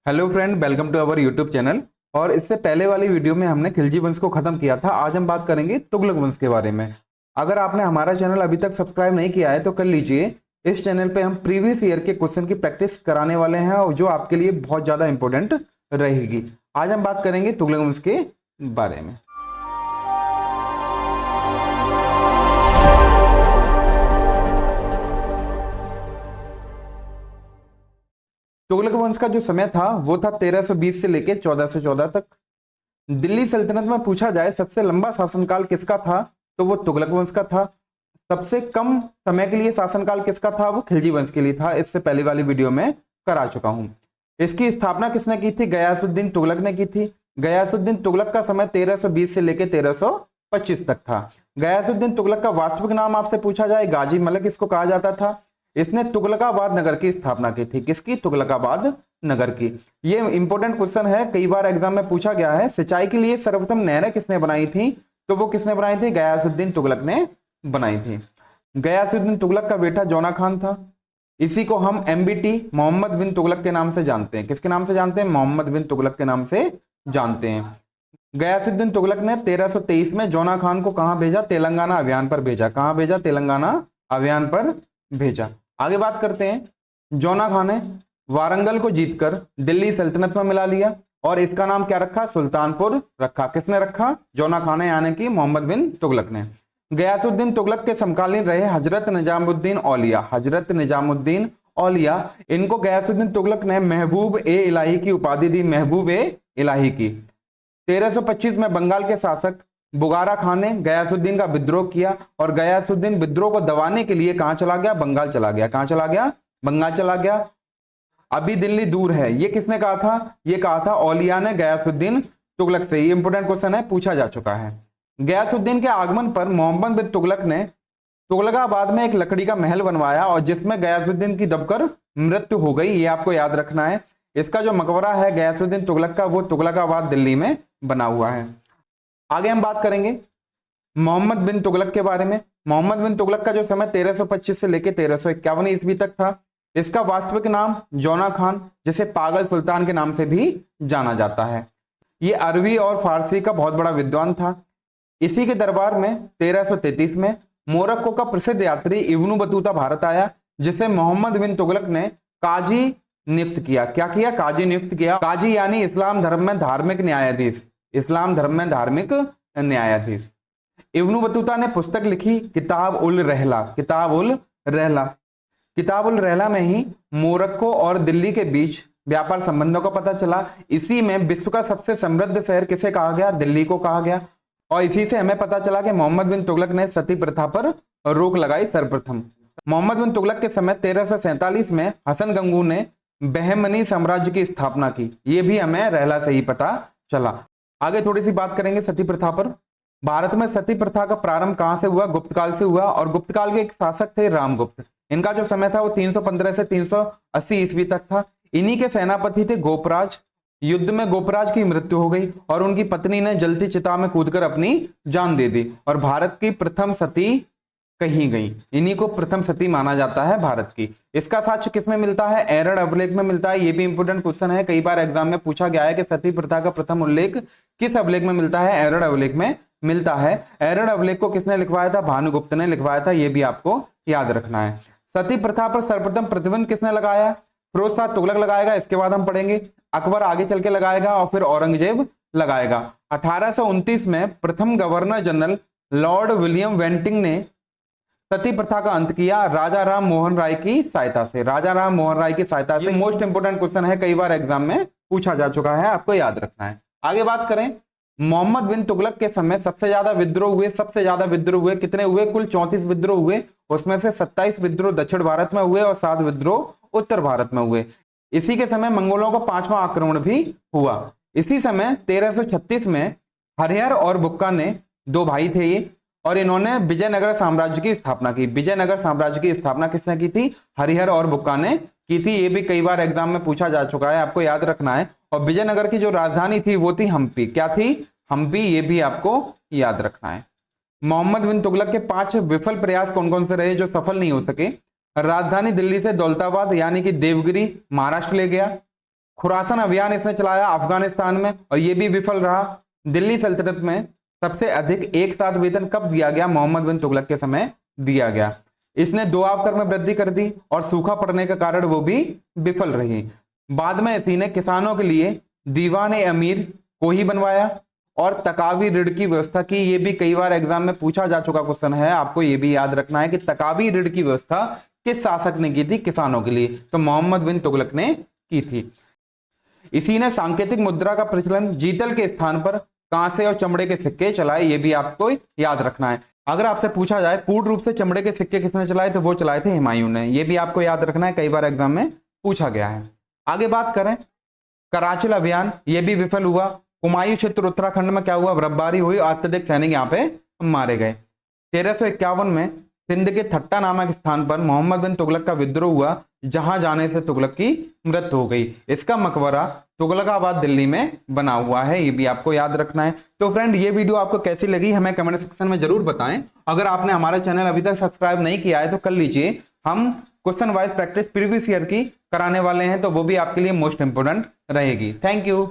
Hello friend, welcome to our YouTube channel. और इससे पहले वाली वीडियो में हमने खिलजी वंश को खत्म किया था। आज हम बात करेंगे तुगलक वंश के बारे में। अगर आपने हमारा चैनल अभी तक सब्सक्राइब नहीं किया है तो कर लीजिए। इस चैनल पे हम प्रीवियस ईयर के क्वेश्चन की प्रैक्टिस कराने वाले हैं और जो आपके लिए बहुत ज्यादा इंपॉर्टेंट रहेगी। आज हम बात करेंगे तुगलक वंश के बारे में। तुगलक वंश का जो समय था वो था 1320 से लेकर 1414 तक। दिल्ली सल्तनत में पूछा जाए सबसे लंबा शासनकाल किसका था तो वो तुगलक वंश का था। सबसे कम समय के लिए शासनकाल किसका था, वो खिलजी वंश के लिए था। इससे पहले वाली वीडियो में करा चुका हूं। इसकी स्थापना किसने की थी? गयासुद्दीन तुगलक ने की थी। गयासुद्दीन तुगलक का समय 1320 से लेकर 1325 तक था। गयासुद्दीन तुगलक का वास्तविक नाम आपसे पूछा जाए, गाजी मलक इसको कहा जाता था। इसने तुगलकाबाद नगर की स्थापना की थी। किसकी? तुगलकाबाद नगर की। ये इंपॉर्टेंट क्वेश्चन है, कई बार एग्जाम में पूछा गया है। सिंचाई के लिए सर्वप्रथम नहरें किसने बनाई थी? तो वो किसने बनाई थी? गयासुद्दीन तुगलक ने बनाई थी। गयासुद्दीन तुगलक का बेटा जौना खान था। इसी को हम एमबीटी मोहम्मद बिन तुगलक के नाम से जानते हैं। किसके नाम से जानते हैं? मोहम्मद बिन तुगलक के नाम से जानते हैं। गयासुद्दीन तुगलक ने 1323 में जौना खान को कहां भेजा? तेलंगाना अभियान पर भेजा। कहां भेजा? तेलंगाना अभियान पर भेजा। आगे बात करते हैं। जौना खान ने वारंगल को जीतकर दिल्ली सल्तनत में मिला लिया और इसका नाम क्या रखा? सुल्तानपुर रखा। किसने रखा? जौना खान ने, यानी कि मोहम्मद बिन तुगलक ने। गयासुद्दीन तुगलक के समकालीन रहे हजरत निजामुद्दीन औलिया। हजरत निजामुद्दीन औलिया, इनको गयासुद्दीन तुगलक ने महबूब ए इलाही की उपाधि दी। महबूब ए इलाही की। 1325 में बंगाल के शासक बुगारा खान ने गयासुद्दीन का विद्रोह किया और गयासुद्दीन विद्रोह को दबाने के लिए कहां चला गया? बंगाल चला गया। कहां चला गया? बंगाल चला गया। अभी दिल्ली दूर है, ये किसने कहा था? ये कहा था औलिया ने गयासुद्दीन तुगलक से। ये इंपोर्टेंट क्वेश्चन है, पूछा जा चुका है। गयासुद्दीन के आगमन पर मोहम्मद बिन तुगलक ने तुगलकाबाद में एक लकड़ी का महल बनवाया और जिसमें गयासुद्दीन की दबकर मृत्यु हो गई। ये आपको याद रखना है। इसका जो मकबरा है गयासुद्दीन तुगलक का, वो तुगलकाबाद दिल्ली में बना हुआ है। आगे हम बात करेंगे मोहम्मद बिन तुगलक के बारे में। मोहम्मद बिन तुगलक का जो समय 1325 से लेकर 1351 ईस्वी तक था। इसका वास्तविक नाम जौना खान, जिसे पागल सुल्तान के नाम से भी जाना जाता है। ये अरबी और फारसी का बहुत बड़ा विद्वान था। इसी के दरबार में 1333 में मोरक्को का प्रसिद्ध यात्री इब्नु बतूता भारत आया, जिसे मोहम्मद बिन तुगलक ने काजी नियुक्त किया। क्या किया? काजी नियुक्त किया। काजी यानी इस्लाम धर्म में धार्मिक न्यायाधीश। इस्लाम धर्म में धार्मिक न्यायाधीश। इब्नु बतूता ने पुस्तक लिखी किताब उल रहला। किताब उल रहला। किताब उल रहला में ही मोरक्को और दिल्ली के बीच व्यापार संबंधों का पता चला। इसी में विश्व का सबसे समृद्ध शहर किसे कहा गया? दिल्ली को कहा गया। और इसी से हमें पता चला कि मोहम्मद बिन तुगलक ने सती प्रथा पर रोक लगाई सर्वप्रथम। मोहम्मद बिन तुगलक के समय 1347 में हसन गंगू ने बहमनी साम्राज्य की स्थापना की। यह भी हमें रहला से ही पता चला। आगे थोड़ी सी बात करेंगे सती प्रथा पर। भारत में सती प्रथा का प्रारंभ कहां से हुआ? गुप्त काल से हुआ। और गुप्त काल के एक शासक थे रामगुप्त। इनका जो समय था वो 315 से 380 ईस्वी तक था। इन्हीं के सेनापति थे गोपराज। युद्ध में गोपराज की मृत्यु हो गई और उनकी पत्नी ने जलती चिता में कूदकर अपनी जान दे दी और भारत की प्रथम सती कही गई। इन्हीं को प्रथम सती माना जाता है भारत की। इसका साक्ष्य किसमें मिलता है? एरड़ अभिलेख में मिलता है। ये भी इंपोर्टेंट क्वेश्चन है, कई बार एग्जाम में पूछा गया है कि सती प्रथा का प्रथम उल्लेख किस अभिलेख में मिलता है? एरड़ अभिलेख में मिलता है। एरड़ अभिलेख को किसने लिखवाया था? भानुगुप्त ने लिखवाया था। ये भी आपको याद रखना है। सती प्रथा पर सर्वप्रथम प्रतिबंध किसने लगाया? फिरोज शाह तुगलक लगाएगा। इसके बाद हम पढ़ेंगे अकबर आगे चल के लगाएगा और फिर औरंगजेब लगाएगा। 1829 में प्रथम गवर्नर जनरल लॉर्ड विलियम वेंटिंग ने सती प्रथा का अंत किया राजा राम मोहन राय की सहायता से। राजा राम मोहन राय की सहायता से। मोस्ट इंपोर्टेंट क्वेश्चन है, कई बार एग्जाम में पूछा जा चुका है, आपको याद रखना है। आगे बात करें, मोहम्मद बिन तुगलक के समय सबसे ज्यादा विद्रोह हुए। सबसे ज्यादा विद्रोह हुए कितने हुए? कुल 34 विद्रोह हुए। उसमें से 27 विद्रोह दक्षिण भारत में हुए और 7 विद्रोह उत्तर भारत में हुए। इसी के समय मंगोलों का 5वां आक्रमण भी हुआ। इसी समय 1336 में हरिहर और बुक्का ने, दो भाई थे ये, और इन्होंने विजयनगर साम्राज्य की स्थापना की। विजयनगर साम्राज्य की स्थापना किसने की थी? हरिहर और बुक्का ने की थी। ये भी कई बार एग्जाम में पूछा जा चुका है, आपको याद रखना है। और विजयनगर की जो राजधानी थी वो थी हम्पी। क्या थी? हम्पी। ये भी आपको याद रखना है। मोहम्मद बिन तुगलक के 5 विफल प्रयास कौन कौन से रहे जो सफल नहीं हो सके? राजधानी दिल्ली से दौलताबाद यानी कि देवगिरी महाराष्ट्र ले गया, खुरासान अभियान इसने चलाया अफगानिस्तान में और ये भी विफल रहा। दिल्ली सल्तनत में सबसे अधिक एक साथ वेतन कब दिया गया? मोहम्मद बिन तुगलक के समय दिया गया। इसने दोआब कर में वृद्धि कर दी और सूखा पड़ने के कारण वो भी विफल रही। बाद में इसी ने किसानों के लिए दीवान ए अमीर को ही बनवाया और तकावी ऋण की व्यवस्था की। ये भी कई बार एग्जाम में पूछा जा चुका क्वेश्चन है, आपको ये भी याद रखना है कि तकावी ऋण की व्यवस्था किस शासक ने की थी किसानों के लिए? तो मोहम्मद बिन तुगलक ने की थी। इसी ने सांकेतिक मुद्रा का प्रचलन जीतल के स्थान पर कांसे और चमड़े के सिक्के चलाए, ये भी आपको याद रखना है। अगर आपसे पूछा जाए पूर्ण रूप से चमड़े के सिक्के किसने चलाए, तो वो चलाए थे हुमायूं ने, ये भी आपको याद रखना है, कई बार एग्जाम में पूछा गया है। आगे बात करें कराचल अभियान, ये भी विफल हुआ। कुमायूं क्षेत्र उत्तराखंड में क्या हुआ? बर्फबारी हुई, अत्यधिक सैनिक यहाँ पे मारे गए। 1351 में सिंध के थट्टा नामक स्थान पर मोहम्मद बिन तुगलक का विद्रोह हुआ, जहां जाने से तुगलक की मृत्यु हो गई। इसका मकबरा तुगलकाबाद दिल्ली में बना हुआ है, ये भी आपको याद रखना है। तो फ्रेंड ये वीडियो आपको कैसी लगी हमें कमेंट सेक्शन में जरूर बताएं। अगर आपने हमारा चैनल अभी तक सब्सक्राइब नहीं किया है तो कर लीजिए। हम question wise practice previous year की कराने वाले हैं, तो वो भी आपके लिए मोस्ट इंपोर्टेंट रहेगी। Thank you.